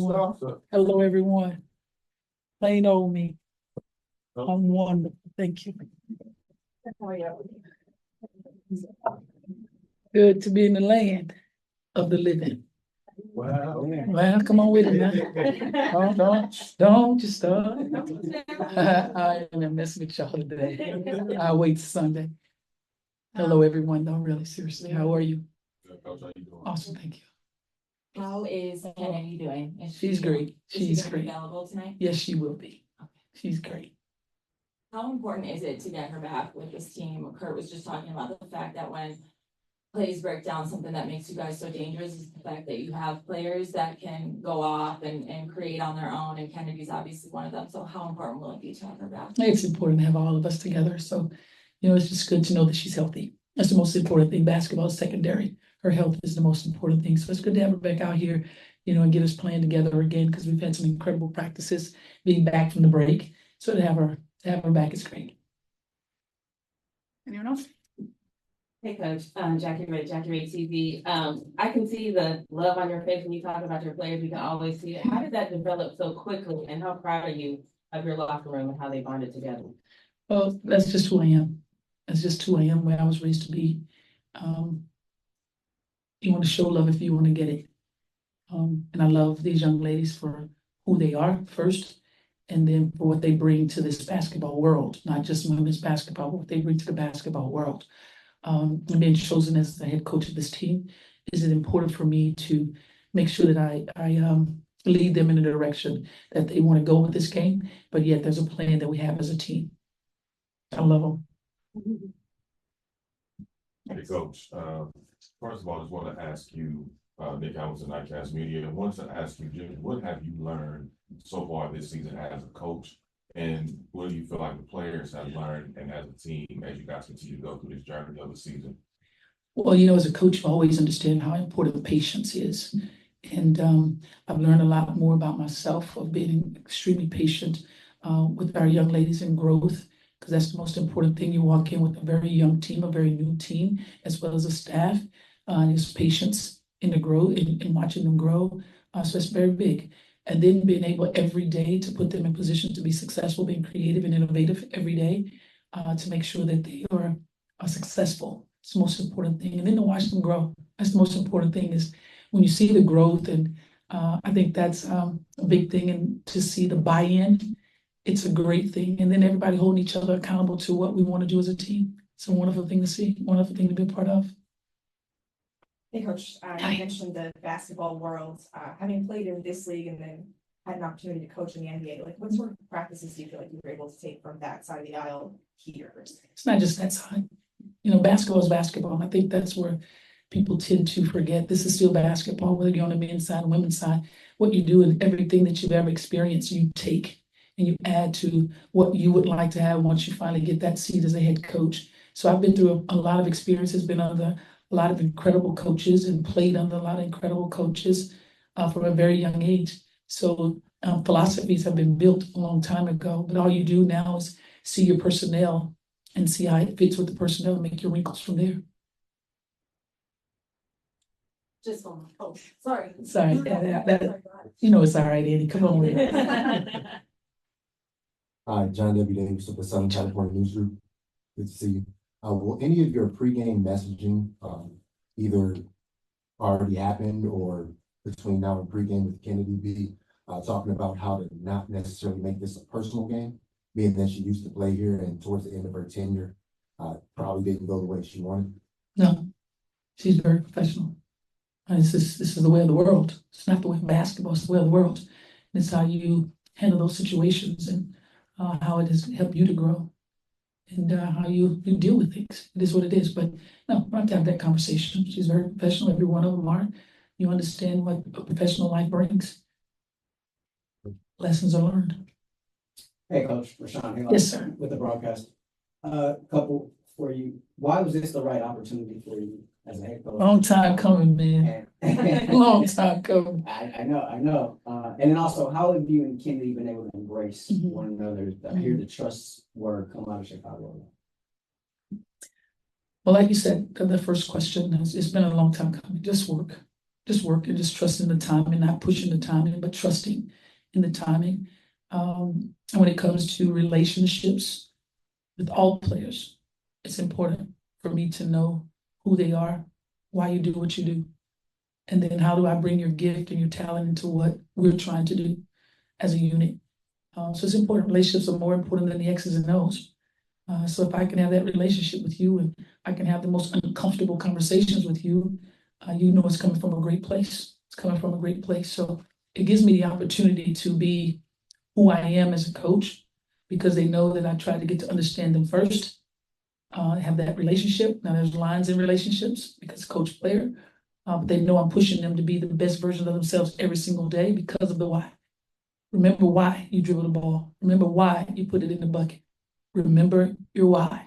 Hello, everyone. Plain old me. I'm wonderful. Thank you. Good to be in the land of the living. Wow. Well, come on with it now. Don't you start. I am messing with y'all today. I'll wait Sunday. Hello, everyone. No, really, seriously. How are you? Awesome, thank you. How is Kennedy doing? Is She's she- great. Is she She's gonna be great. available tonight? Yes, she will be. Okay. She's great. How important is it to get her back with this team? Kurt was just talking about the fact that when plays break down, something that makes you guys so dangerous is the fact that you have players that can go off and create on their own, and Kennedy's obviously one of them. So how important will it be to have her back? It's important to have all of us together. So, it's just good to know that she's healthy. That's the most important thing. Basketball is secondary. Her health is the most important thing. So it's good to have her back out here, and get us playing together again, because we've had some incredible practices being back from the break. So to have her back is great. Anyone else? Hey, Coach, Jackie Ray TV. I can see the love on your face when you talk about your players. We can always see it. How did that develop so quickly, and how proud are you of your locker room and how they bonded together? Well, that's just who I am. That's just who I am, where I was raised to be. You want to show love if you want to get it. And I love these young ladies for who they are first, and then for what they bring to this basketball world, not just women's basketball, but what they bring to the basketball world. And being chosen as the head coach of this team, is it important for me to make sure that I lead them in the direction that they want to go with this game, but yet there's a plan that we have as a team. I love them. Hey, Coach, first of all, I just want to ask you, Nick Hamilton, Nightcast Media, I wanted to ask you, Jimmy, what have you learned so far this season as a coach? And what do you feel like the players have learned, and as a team, as you guys continue to go through this journey of the season? Well, as a coach, I always understand how important patience is. And I've learned a lot more about myself, of being extremely patient with our young ladies in growth, because that's the most important thing. You walk in with a very young team, a very new team, as well as a staff, is patience in the growth, in watching them grow. So it's very big. And then being able every day to put them in position to be successful, being creative and innovative every day, to make sure that they are successful. It's the most important thing. And then to watch them grow. That's the most important thing, is when you see the growth. And I think that's a big thing. And to see the buy-in, it's a great thing. And then everybody holding each other accountable to what we want to do as a team. It's a wonderful thing to see, wonderful thing to be a part of. Hey, Coach, you mentioned the basketball world, having played in this league and then had an opportunity to coach in the NBA. Like, what sort of practices do you feel like you were able to take from that side of the aisle here? It's not just that side. Basketball is basketball. And I think that's where people tend to forget. This is still basketball, whether you're on the men's side or women's side. What you do, and everything that you've ever experienced, you take and you add to what you would like to have once you finally get that seat as a head coach. So I've been through a lot of experiences, been under a lot of incredible coaches, and played under a lot of incredible coaches from a very young age. So philosophies have been built a long time ago, but all you do now is see your personnel and see how it fits with the personnel and make your wrinkles from there. Just one. Oh, sorry. Sorry, it's all right, Andy. Come on with it. Hi, John W. Davis with the Southern California News Group. Good to see you. Will any of your pregame messaging either already happened or between now and pregame with Kennedy be talking about how to not necessarily make this a personal game, being that she used to play here and towards the end of her tenure probably didn't go the way she wanted? No, she's very professional. And this is the way of the world. It's not the way of basketball, it's the way of the world. And it's how you handle those situations, and how it has helped you to grow, and how you deal with things. It is what it is. But no, we have to have that conversation. She's very professional. Every one of them are. You understand what a professional life brings. Lessons are learned. Hey, Coach, Rashawn here. Yes, sir. With the broadcast. Couple for you. Why was this the right opportunity for you as a head coach? Long time coming, man. Long time coming. I know. And then also, how have you and Kennedy been able to embrace one another? I hear the trust word come out of Chicago. Well, like you said, the first question is, it's been a long time coming. Just work. just working, just trusting the timing, not pushing the timing, but trusting in the timing. And when it comes to relationships with all players, it's important for me to know who they are, why you do what you do, and then how do I bring your gift and your talent into what we're trying to do as a unit. So it's important. Relationships are more important than the X's and O's. So if I can have that relationship with you and I can have the most uncomfortable conversations with you, you know it's coming from a great place. It's coming from a great place. So it gives me the opportunity to be who I am as a coach because they know that I try to get to understand them first, have that relationship. Now there's lines in relationships because coach player, but they know I'm pushing them to be the best version of themselves every single day because of the why. Remember why you dribble the ball. Remember why you put it in the bucket. Remember your why.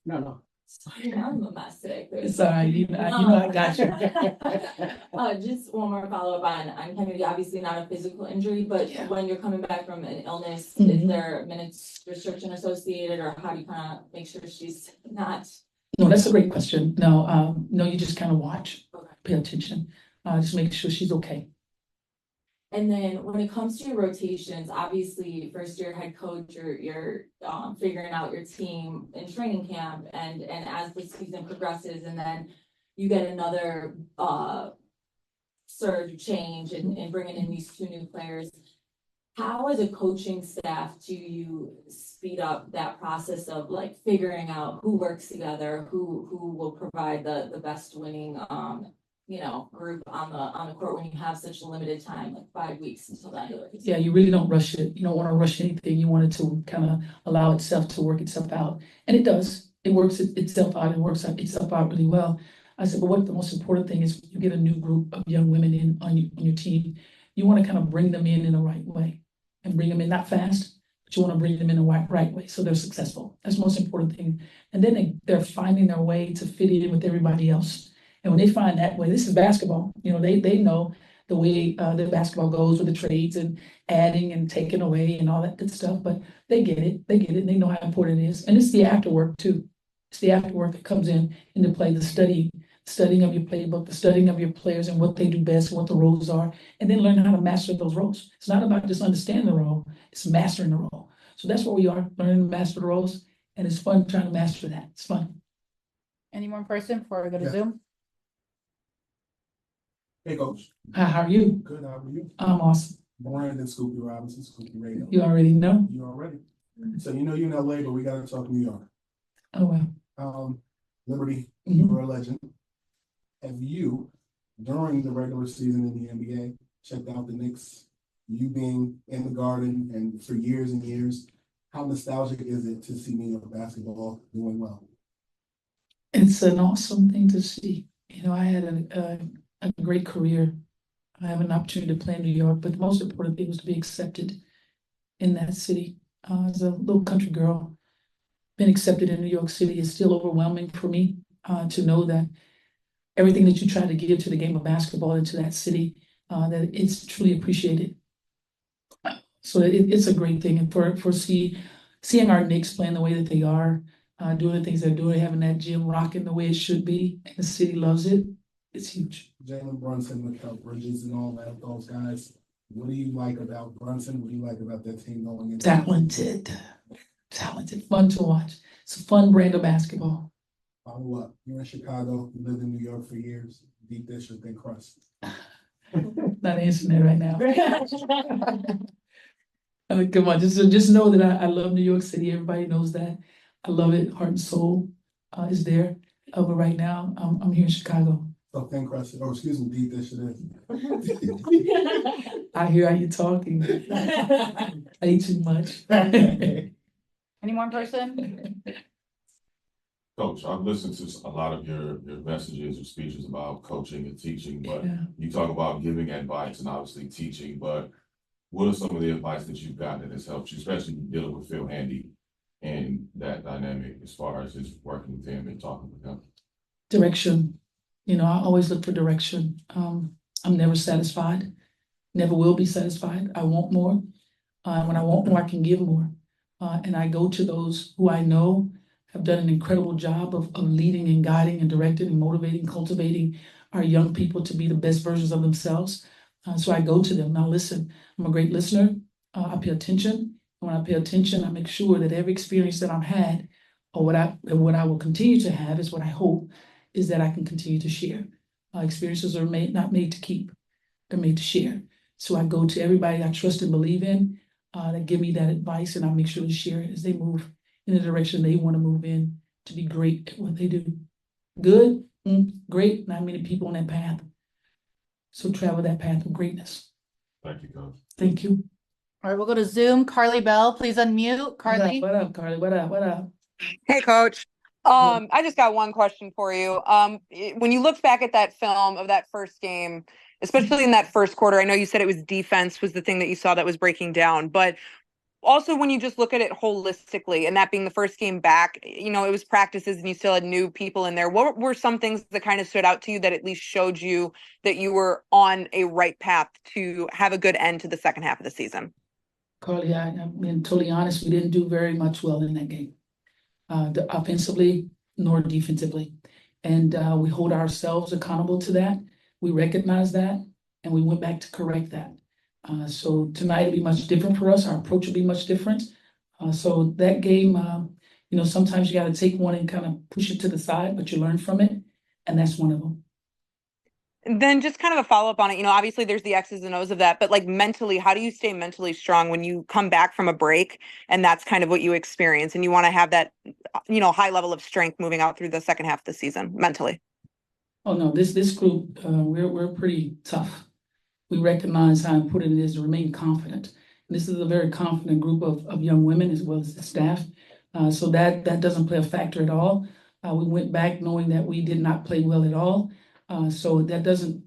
No. Sorry, I'm a mess today. It's all right. You know I got you. Just one more follow-up on Kennedy, obviously not a physical injury, but Yeah. when you're coming back from an illness, Mhm. is there minutes restriction associated, or how do you kind of make sure she's not? No, that's a great question. No, you just kind of watch, Okay. pay attention, just make sure she's okay. And then when it comes to your rotations, obviously first year head coach, you're figuring out your team in training camp and as the season progresses, and then you get another surge change and bringing in these two new players. How as a coaching staff do you speed up that process of like figuring out who works together, who will provide the best winning group on the court when you have such a limited time, like 5 weeks until that? Yeah, you really don't rush it. You don't want to rush anything. You want it to kind of allow itself to work itself out. And it does. It works itself out and works itself out really well. I said, but what the most important thing is when you get a new group of young women in on your team, you want to kind of bring them in the right way and bring them in not fast, but you want to bring them in the right way so they're successful. That's the most important thing. And then they're finding their way to fit in with everybody else. And when they find that way, this is basketball. They know the way the basketball goes with the trades and adding and taking away and all that good stuff. But they get it. And they know how important it is. And it's the afterwork too. It's the afterwork that comes into play, the studying of your playbook, the studying of your players and what they do best and what the roles are, and then learn how to master those roles. It's not about just understanding the role, it's mastering the role. So that's where we are, learning to master the roles. And it's fun trying to master that. It's fun. Any more person before we go to Yeah. Zoom? Hey, Coach. How are you? Good, how are you? I'm awesome. Brandon Scoopy Robinson, Scoopy Radio. You already know. You already. So you know you're in LA, but we gotta talk New York. Oh, well. Liberty, Mhm. you're a legend. Have you, during the regular season in the NBA, checked out the Knicks? You being in the Garden and for years and years, how nostalgic is it to see New York basketball doing well? It's an awesome thing to see. I had a great career. I have an opportunity to play in New York, but the most important thing was to be accepted in that city. As a little country girl, being accepted in New York City is still overwhelming for me to know that everything that you try to give to the game of basketball into that city, that it's truly appreciated. So it's a great thing, and for seeing our Knicks playing the way that they are, doing the things they're doing, having that gym rocking the way it should be, and the city loves it. It's huge. Jalen Brunson, Mikal Bridges and all that, those guys. What do you like about Brunson? What do you like about that team going into? Talented, fun to watch. It's a fun brand of basketball. Follow up. You're in Chicago, you lived in New York for years, deep dish or thin crust. Not answering that right now. Come on, just know that I love New York City. Everybody knows that. I love it. Heart and soul is there. But right now, I'm here in Chicago. So thin crust, or excuse me, deep dish it is. I hear how you're talking. I eat too much. Any more person? Coach, I've listened to a lot of your messages or speeches about coaching and teaching, but Yeah. you talk about giving advice and obviously teaching, but what are some of the advice that you've gotten that has helped you, especially dealing with Phil Handy and that dynamic as far as just working with him and talking with him? Direction. I always look for direction. I'm never satisfied, never will be satisfied. I want more. When I want more, I can give more. And I go to those who I know have done an incredible job of leading and guiding and directing and motivating, cultivating our young people to be the best versions of themselves. So I go to them. Now listen, I'm a great listener. I pay attention. And when I pay attention, I make sure that every experience that I've had or what I will continue to have is what I hope is that I can continue to share. Experiences are not made to keep. They're made to share. So I go to everybody I trust and believe in that give me that advice, and I make sure to share it as they move in the direction they want to move in to be great at what they do. Good, great, not many people on that path. So travel that path of greatness. Thank you, Coach. Thank you. All right, we'll go to Zoom. Carly Bell, please unmute. Carly. What up, Carly? What up? What up? Hey, Coach. I just got one question for you. When you look back at that film of that first game, especially in that first quarter, I know you said it was defense was the thing that you saw that was breaking down, but also when you just look at it holistically, and that being the first game back, you know, it was practices and you still had new people in there. What were some things that kind of stood out to you that at least showed you that you were on a right path to have a good end to the second half of the season? Carly, I'm being totally honest, we didn't do very much well in that game. Offensively nor defensively. And we hold ourselves accountable to that. We recognize that, and we went back to correct that. So tonight will be much different for us. Our approach will be much different. So that game, you know, sometimes you got to take one and kind of push it to the side, but you learn from it, and that's one of them. Then just kind of a follow-up on it, you know, obviously there's the X's and O's of that, but like mentally, how do you stay mentally strong when you come back from a break and that's kind of what you experience and you want to have that, you know, high level of strength moving out through the second half of the season mentally? Oh no, this group, we're pretty tough. We recognize how important it is to remain confident. And this is a very confident group of young women as well as the staff. So that doesn't play a factor at all. We went back knowing that we did not play well at all. So that doesn't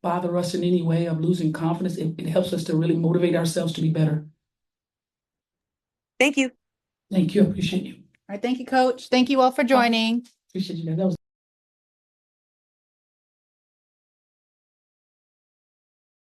bother us in any way of losing confidence. It helps us to really motivate ourselves to be better. Thank you. Thank you. I appreciate you. All right, thank you, Coach. Thank you all for joining. Appreciate you guys. That was